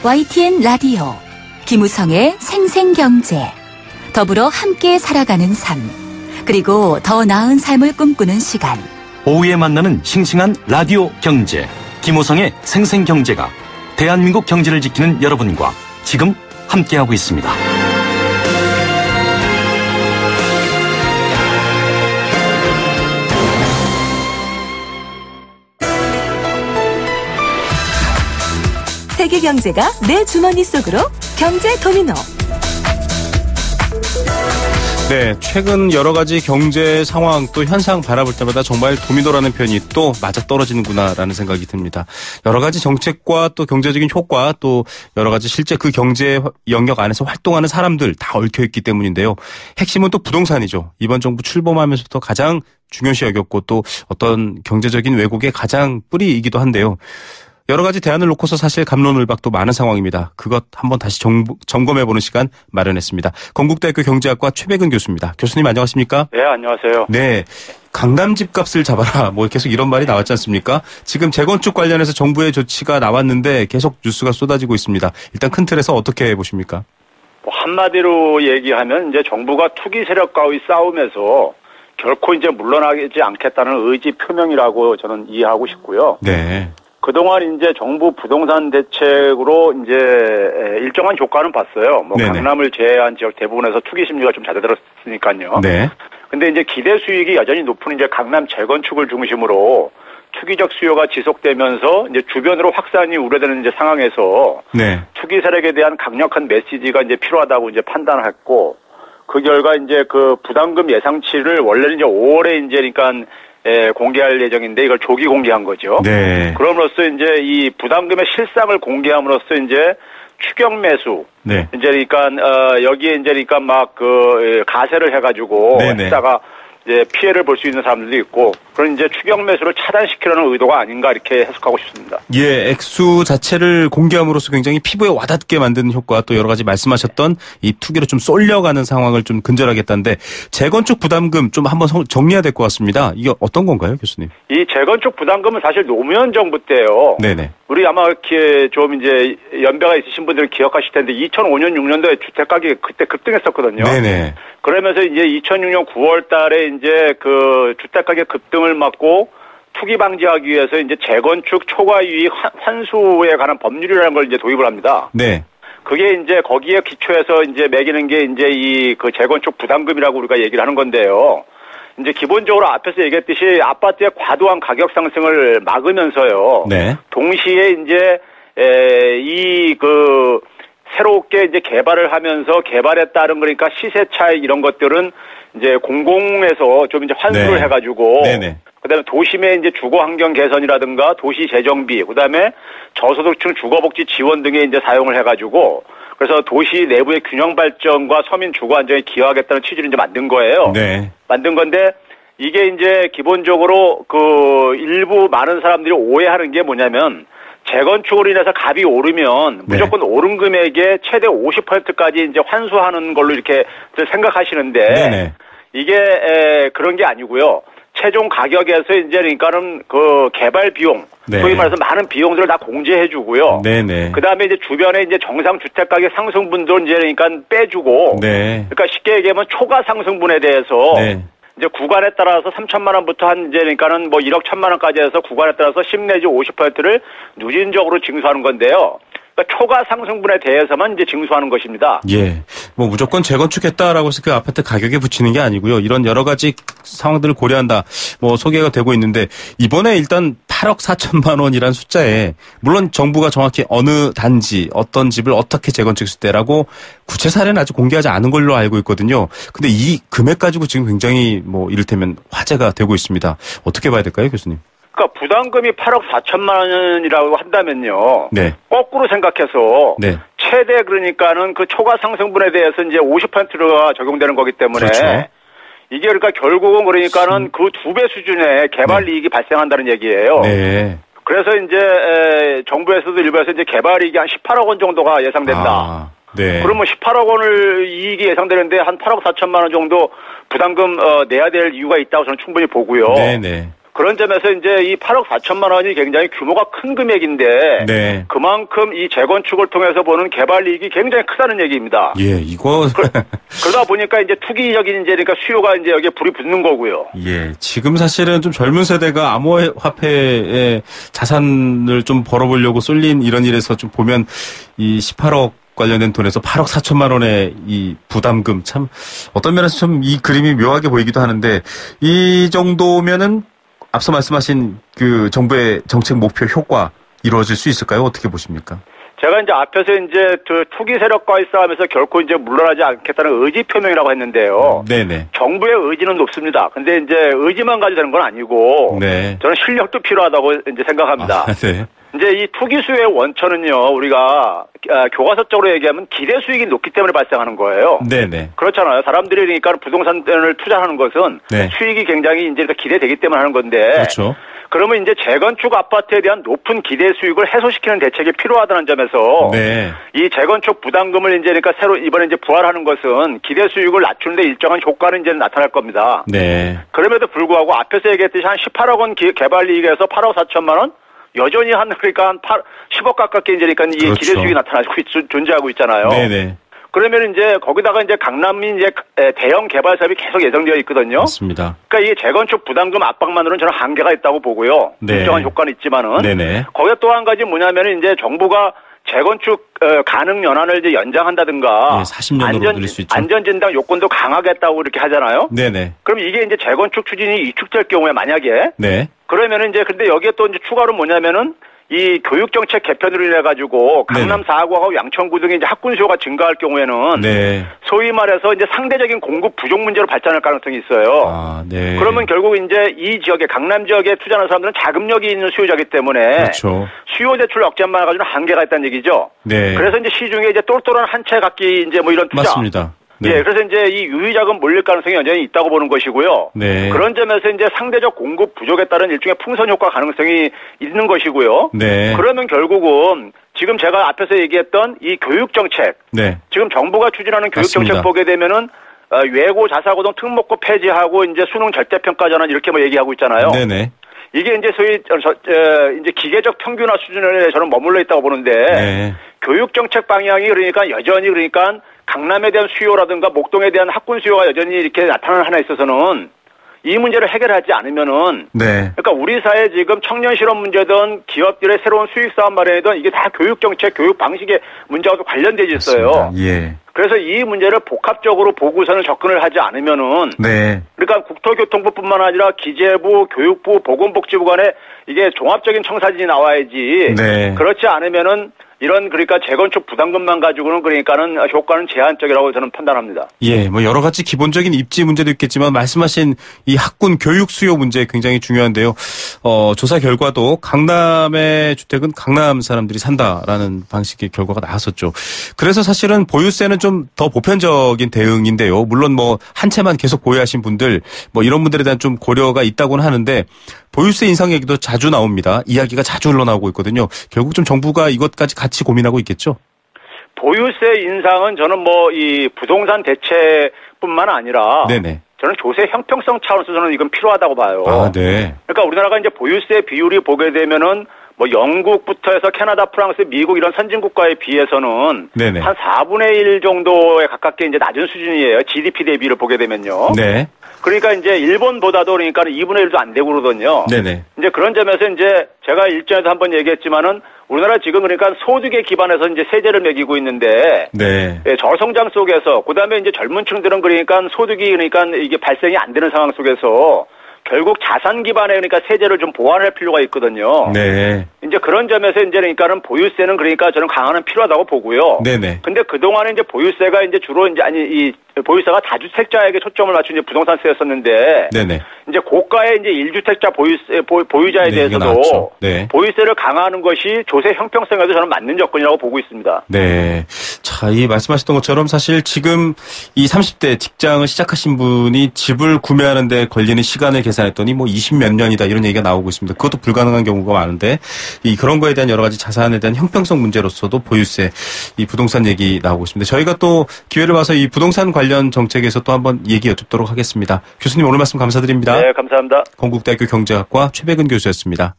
YTN 라디오 김우성의 생생경제 더불어 함께 살아가는 삶 그리고 더 나은 삶을 꿈꾸는 시간 오후에 만나는 싱싱한 라디오 경제 김우성의 생생경제가 대한민국 경제를 지키는 여러분과 지금 함께하고 있습니다. 세계 경제가 내 주머니 속으로 경제 도미노. 네, 최근 여러 가지 경제 상황 또 현상 바라볼 때마다 정말 도미노라는 표현이 또 맞아떨어지는구나라는 생각이 듭니다. 여러 가지 정책과 또 경제적인 효과 또 여러 가지 실제 그 경제 영역 안에서 활동하는 사람들 다 얽혀있기 때문인데요. 핵심은 또 부동산이죠. 이번 정부 출범하면서부터 가장 중요시 여겼고 또 어떤 경제적인 왜곡의 가장 뿌리이기도 한데요. 여러 가지 대안을 놓고서 사실 갑론을박도 많은 상황입니다. 그것 한번 다시 점검해보는 시간 마련했습니다. 건국대학교 경제학과 최백은 교수입니다. 교수님 안녕하십니까? 네, 안녕하세요. 네, 강남 집값을 잡아라 뭐 계속 이런 말이 나왔지 않습니까? 지금 재건축 관련해서 정부의 조치가 나왔는데 계속 뉴스가 쏟아지고 있습니다. 일단 큰 틀에서 어떻게 보십니까? 한마디로 얘기하면 이제 정부가 투기 세력과의 싸움에서 결코 이제 물러나지 않겠다는 의지 표명이라고 저는 이해하고 싶고요. 네. 그동안 이제 정부 부동산 대책으로 이제 일정한 효과는 봤어요. 뭐 네네. 강남을 제외한 지역 대부분에서 투기 심리가 좀 잦아들었으니까요. 네. 근데 이제 기대 수익이 여전히 높은 이제 강남 재건축을 중심으로 투기적 수요가 지속되면서 이제 주변으로 확산이 우려되는 이제 상황에서 네. 투기 세력에 대한 강력한 메시지가 이제 필요하다고 이제 판단했고 그 결과 이제 그 부담금 예상치를 원래는 이제 5월에 이제 그러니까 공개할 예정인데 이걸 조기 공개한 거죠. 네. 그럼으로써 이제 이 부담금의 실상을 공개함으로써 이제 추격 매수. 네. 이제 그러니까 여기에 이제 그러니까 막 그 가세를 해가지고 회사가 이제 피해를 볼 수 있는 사람들도 있고 그런 이제 추경 매수를 차단시키려는 의도가 아닌가 이렇게 해석하고 싶습니다. 예, 액수 자체를 공개함으로써 굉장히 피부에 와닿게 만드는 효과 또 여러 가지 말씀하셨던 이 투기로 좀 쏠려가는 상황을 좀 근절하겠다는데 재건축 부담금 좀 한번 정리해야 될 것 같습니다. 이게 어떤 건가요, 교수님? 이 재건축 부담금은 사실 노무현 정부 때요. 네네. 우리 아마 좀 이제 연배가 있으신 분들은 기억하실 텐데 2005년 6년도에 주택 가격이 그때 급등했었거든요. 네네. 그러면서 이제 2006년 9월 달에 이제 그 주택 가격 급등을 막고 투기 방지하기 위해서 이제 재건축 초과 유익 환수에 관한 법률이라는 걸 이제 도입을 합니다. 네. 그게 이제 거기에 기초해서 이제 매기는 게 이제 이 그 재건축 부담금이라고 우리가 얘기를 하는 건데요. 이제 기본적으로 앞에서 얘기했듯이 아파트의 과도한 가격 상승을 막으면서요. 네. 동시에 이제 이 그 새롭게 이제 개발을 하면서 개발에 따른 그러니까 시세 차이 이런 것들은 이제 공공에서 좀 이제 환수를 네. 해가지고. 네네. 그다음에 도심의 이제 주거 환경 개선이라든가 도시 재정비, 그다음에 저소득층 주거복지 지원 등에 이제 사용을 해가지고 그래서 도시 내부의 균형 발전과 서민 주거 안정에 기여하겠다는 취지를 이제 만든 거예요. 네. 만든 건데 이게 이제 기본적으로 그 일부 많은 사람들이 오해하는 게 뭐냐면 재건축으로 인해서 값이 오르면 무조건 네. 오른 금액의 최대 50%까지 이제 환수하는 걸로 이렇게 생각하시는데 네네. 이게 그런 게 아니고요. 최종 가격에서 이제 그러니까는 그 개발 비용, 네. 소위 말해서 많은 비용들을 다 공제해주고요. 네네. 그 다음에 이제 주변에 이제 정상 주택 가격 상승분도 이제 그러니까 빼주고. 네. 그러니까 쉽게 얘기하면 초과 상승분에 대해서. 네. 이제 구간에 따라서 3천만 원부터 한 이제 그러니까는 뭐 1억 1천만 원까지 해서 구간에 따라서 10 내지 50%를 누진적으로 징수하는 건데요. 그러니까 초과 상승분에 대해서만 이제 징수하는 것입니다. 예. 뭐 무조건 재건축했다라고 해서 그 아파트 가격에 붙이는 게 아니고요. 이런 여러 가지 상황들을 고려한다. 뭐 소개가 되고 있는데 이번에 일단 8억 4천만 원이란 숫자에 물론 정부가 정확히 어느 단지 어떤 집을 어떻게 재건축했을 때라고 구체 사례는 아직 공개하지 않은 걸로 알고 있거든요. 근데 이 금액 가지고 지금 굉장히 뭐 이를테면 화제가 되고 있습니다. 어떻게 봐야 될까요, 교수님? 그러니까 부담금이 8억 4천만 원이라고 한다면요. 네. 거꾸로 생각해서 네. 최대 그러니까는 그 초과 상승분에 대해서 이제 50%가 적용되는 거기 때문에 그렇죠. 이게 그러니까 결국은 그러니까는 그 2배 수준의 개발 이익이 발생한다는 얘기예요. 네. 그래서 이제 정부에서도 일부에서 이제 개발 이익이 한 18억 원 정도가 예상된다. 네. 그러면 18억 원을 이익이 예상되는데 한 8억 4천만 원 정도 부담금 내야 될 이유가 있다고 저는 충분히 보고요. 네네. 그런 점에서 이제 이 8억 4천만 원이 굉장히 규모가 큰 금액인데 네. 그만큼 이 재건축을 통해서 보는 개발 이익이 굉장히 크다는 얘기입니다. 예, 이거 그러다 보니까 이제 투기적인 이제 그러니까 수요가 이제 여기에 불이 붙는 거고요. 예, 지금 사실은 좀 젊은 세대가 암호화폐에 자산을 좀 벌어보려고 쏠린 이런 일에서 좀 보면 이 18억 관련된 돈에서 8억 4천만 원의 이 부담금 참 어떤 면에서 좀 이 그림이 묘하게 보이기도 하는데 이 정도면은 앞서 말씀하신 그 정부의 정책 목표 효과 이루어질 수 있을까요? 어떻게 보십니까? 제가 이제 앞에서 이제 그 투기 세력과의 싸움에서 결코 이제 물러나지 않겠다는 의지 표명이라고 했는데요. 네네. 정부의 의지는 높습니다. 근데 이제 의지만 가지고 되는 건 아니고. 네. 저는 실력도 필요하다고 이제 생각합니다. 네. 이제 이 투기 수요의 원천은요, 우리가 교과서적으로 얘기하면 기대 수익이 높기 때문에 발생하는 거예요. 네네. 그렇잖아요. 사람들이 그러니까 부동산을 투자하는 것은 네. 수익이 굉장히 이제 기대되기 때문에 하는 건데. 그렇죠. 그러면 이제 재건축 아파트에 대한 높은 기대 수익을 해소시키는 대책이 필요하다는 점에서 네. 이 재건축 부담금을 이제 그러니까 새로 이번에 이제 부활하는 것은 기대 수익을 낮추는데 일정한 효과는 이제 나타날 겁니다. 네. 그럼에도 불구하고 앞에서 얘기했듯이 한 18억 원 개발 이익에서 8억 4천만 원 여전히 그러니까 한 10억 가깝게 이제 그러니까 이 그렇죠. 기대 수익이 나타나고 존재하고 있잖아요. 네네. 그러면 이제 거기다가 이제 강남이 이제 대형 개발 사업이 계속 예정되어 있거든요. 맞습니다. 그러니까 이게 재건축 부담금 압박만으로는 저는 한계가 있다고 보고요. 네. 일정한 효과는 있지만은. 네네. 거기에 또 한 가지 뭐냐면은 이제 정부가 재건축 가능 연한을 이제 연장한다든가 네, 40년으로 늘릴 수 있죠. 안전진단 요건도 강화하겠다고 이렇게 하잖아요. 네네. 그럼 이게 이제 재건축 추진이 위축될 경우에 만약에 네. 그러면은 이제 근데 여기에 또 이제 추가로 뭐냐면은 이 교육정책 개편으로 인해 가지고 강남 4구하고 양천구 등의 이제 학군 수요가 증가할 경우에는 네. 소위 말해서 이제 상대적인 공급 부족 문제로 발전할 가능성이 있어요. 아, 네. 그러면 결국 이제 이 지역에 강남 지역에 투자하는 사람들은 자금력이 있는 수요자이기 때문에 그렇죠. 수요 대출 억제만 해가지고 한계가 있다는 얘기죠. 네. 그래서 이제 시중에 이제 똘똘한 한 채 갖기 이제 뭐 이런 투자. 맞습니다. 네. 예, 그래서 이제 이 유의자금 몰릴 가능성이 여전히 있다고 보는 것이고요. 네. 그런 점에서 이제 상대적 공급 부족에 따른 일종의 풍선 효과 가능성이 있는 것이고요. 네. 그러면 결국은 지금 제가 앞에서 얘기했던 이 교육 정책, 네. 지금 정부가 추진하는 교육 맞습니다. 정책 보게 되면은 외고 자사고등 특목고 폐지하고 이제 수능 절대평가 전환 이렇게 뭐 얘기하고 있잖아요. 네네. 이게 이제 소위 이제 기계적 평균화 수준에 저는 머물러 있다고 보는데 네. 교육 정책 방향이 그러니까 여전히 그러니까 강남에 대한 수요라든가 목동에 대한 학군 수요가 여전히 이렇게 나타나는 하나에 있어서는 이 문제를 해결하지 않으면은 네. 그러니까 우리 사회 지금 청년 실업 문제든 기업들의 새로운 수익 사업 마련이든 이게 다 교육 정책, 교육 방식의 문제와도 관련되어 있어요. 예. 그래서 이 문제를 복합적으로 보고서는 접근을 하지 않으면은 네. 그러니까 국토교통부뿐만 아니라 기재부, 교육부, 보건복지부 간에 이게 종합적인 청사진이 나와야지. 네. 그렇지 않으면은 이런 그러니까 재건축 부담금만 가지고는 그러니까는 효과는 제한적이라고 저는 판단합니다. 예, 뭐 여러 가지 기본적인 입지 문제도 있겠지만 말씀하신 이 학군 교육 수요 문제 굉장히 중요한데요. 조사 결과도 강남의 주택은 강남 사람들이 산다라는 방식의 결과가 나왔었죠. 그래서 사실은 보유세는 좀 더 보편적인 대응인데요. 물론 뭐 한 채만 계속 보유하신 분들 뭐 이런 분들에 대한 좀 고려가 있다고는 하는데 보유세 인상 얘기도 자주 나옵니다. 이야기가 자주 흘러나오고 있거든요. 결국 좀 정부가 이것까지 같이 고민하고 있겠죠? 보유세 인상은 저는 뭐 이 부동산 대체뿐만 아니라 네네. 저는 조세 형평성 차원에서 저는 이건 필요하다고 봐요. 아, 네. 그러니까 우리나라가 이제 보유세 비율이 보게 되면은 뭐 영국부터 해서 캐나다, 프랑스, 미국 이런 선진 국가에 비해서는 네네. 한 4분의 1 정도에 가깝게 이제 낮은 수준이에요. GDP 대비를 보게 되면요. 네. 그러니까 이제 일본보다도 그러니까 2분의 1도 안 되고 그러거든요. 네네. 이제 그런 점에서 이제 제가 일전에도 한번 얘기했지만은 우리나라 지금 그러니까 소득에 기반해서 이제 세제를 매기고 있는데 네. 예, 저성장 속에서 그다음에 이제 젊은 층들은 그러니까 소득이 그러니까 이게 발생이 안 되는 상황 속에서 결국 자산 기반의 그러니까 세제를 좀 보완할 필요가 있거든요. 네. 이제 그런 점에서 이제 그러니까는 보유세는 그러니까 저는 강화는 필요하다고 보고요. 네네. 근데 그동안에 이제 보유세가 이제 주로 이제 이 보유세가 다주택자에게 초점을 맞춘 이제 부동산세였었는데. 네네. 이제 고가의 이제 1주택자 보유자에 네, 대해서도 네. 보유세를 강화하는 것이 조세 형평성에도 저는 맞는 접근이라고 보고 있습니다. 네. 자, 이 말씀하셨던 것처럼 사실 지금 이 30대 직장을 시작하신 분이 집을 구매하는 데 걸리는 시간을 계산했더니 뭐 20몇 년이다 이런 얘기가 나오고 있습니다. 그것도 불가능한 경우가 많은데 이 그런 거에 대한 여러 가지 자산에 대한 형평성 문제로서도 보유세, 이 부동산 얘기 나오고 있습니다. 저희가 또 기회를 봐서 이 부동산 관련 정책에서 또 한번 얘기 여쭙도록 하겠습니다. 교수님 오늘 말씀 감사드립니다. 네, 감사합니다. 건국대학교 경제학과 최백은 교수였습니다.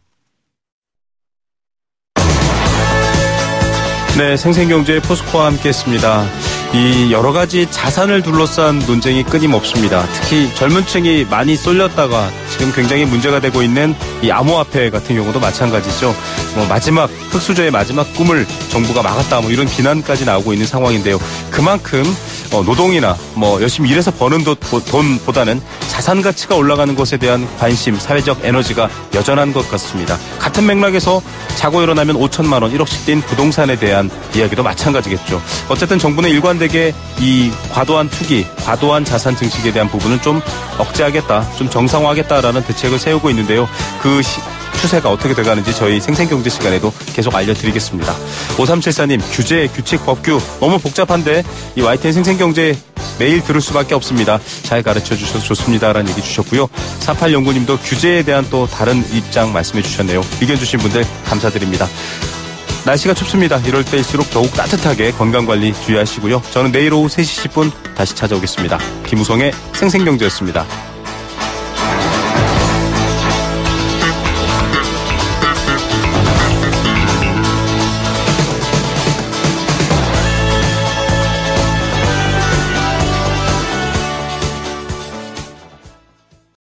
네, 생생경제의 포스코와 함께했습니다. 이 여러 가지 자산을 둘러싼 논쟁이 끊임없습니다. 특히 젊은 층이 많이 쏠렸다가 지금 굉장히 문제가 되고 있는 이 암호화폐 같은 경우도 마찬가지죠. 뭐 마지막 흑수저의 마지막 꿈을 정부가 막았다 뭐 이런 비난까지 나오고 있는 상황인데요. 그만큼 노동이나 뭐 열심히 일해서 버는 돈보다는 자산 가치가 올라가는 것에 대한 관심, 사회적 에너지가 여전한 것 같습니다. 같은 맥락에서 자고 일어나면 5천만 원, 1억씩 뛴 부동산에 대한 이야기도 마찬가지겠죠. 어쨌든 정부는 일관되게 이 과도한 투기, 과도한 자산 증식에 대한 부분은 좀 억제하겠다, 좀 정상화하겠다라는 대책을 세우고 있는데요. 그 추세가 어떻게 돼가는지 저희 생생경제 시간에도 계속 알려드리겠습니다. 5374님, 규제, 규칙, 법규 너무 복잡한데 이 YTN 생생경제 매일 들을 수밖에 없습니다. 잘 가르쳐 주셔서 좋습니다라는 얘기 주셨고요. 4809님도 규제에 대한 또 다른 입장 말씀해 주셨네요. 의견 주신 분들 감사드립니다. 날씨가 춥습니다. 이럴 때일수록 더욱 따뜻하게 건강관리 주의하시고요. 저는 내일 오후 3시 10분 다시 찾아오겠습니다. 김우성의 생생경제였습니다.